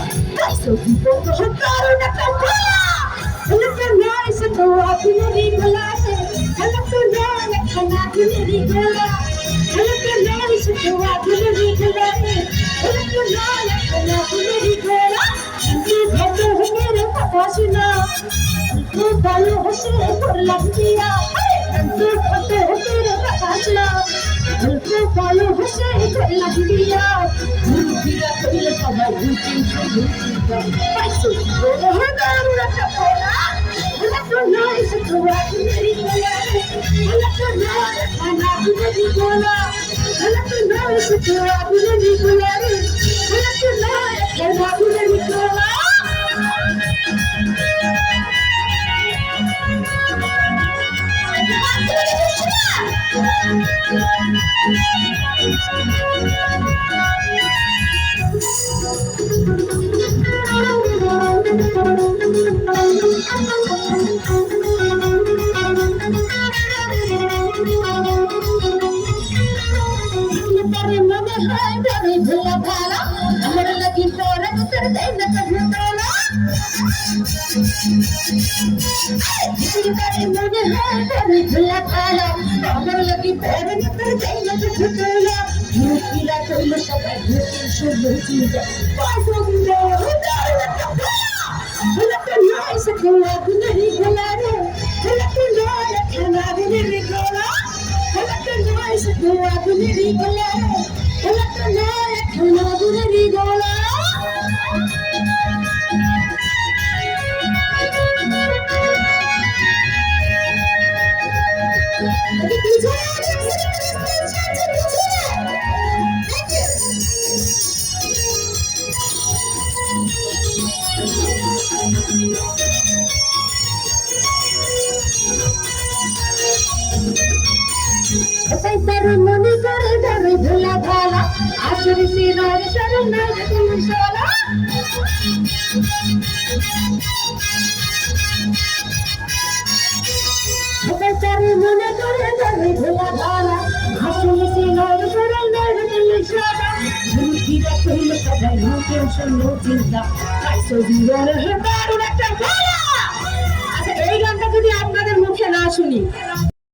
চিন্তা পাইছো জীবন তো দারুণ একটা খেলা খেলাটা নয় সে তো আগুনেরই গোলা খেলাটা নয় একটা আগুনেরই গোলা খেলাটা নয় সে তো আগুনেরই গোলা খেলাটা নয় একটা আগুনেরই গোলা কিন্তু ভেত হেরে কথা শোনা কিন্তু ভালো হসে করলাম দিয়া কিন্তু ভেত হেরে কথা শোনা কিন্তু ভালো হসে করলাম দিয়া মুরগিরা কইলে সবাই ঘুরতে ঘুরতে পাইছো জীবন দারুণ একটা খেলা খেলাটা নয় সে তো আগুনেরই গোলা খেলাটা নয় একটা আগুনেরই গোলা খেলাটা নয় সে তো আগুনেরই গোলা খেলাটা নয় একটা আগুনেরই গোলা তারে মনে হয় আমি ভুলা ভালা আমার লাগি পরে তোর দেই না ভুলা তারে মনে হয় আমি ভুলা ভালা আমার লাগি পরে তোর দেই না ভুলা মুকিরা কইলো সবাই ঘুরতে শুরু চিন্তা পাইছো জীবন দারুণ একটা খেলা খেলাটা নয় সে তো আগুনেরই গোলা রে খেলাটা নয় একটা আগুনেরই গোলা খেলাটা নয় সে তো আগুনেরই গোলা খেলাটা নয় একটা আগুনেরই গোলা তার মনে করে ধরে ভোলা ভালা আসরে সিনার শরণ না তুমি শালা তার মনে করে ধরে ভোলা ভালা আসরে সিনার শরণ না তুমি শালা মুক্তিরা কইলো সবাই নো টেনশন নো চিন্তা পাইছো জীবনের দারুণ একটা খেলা। আচ্ছা এই গানটা যদি আপনাদের মুখে না শুনি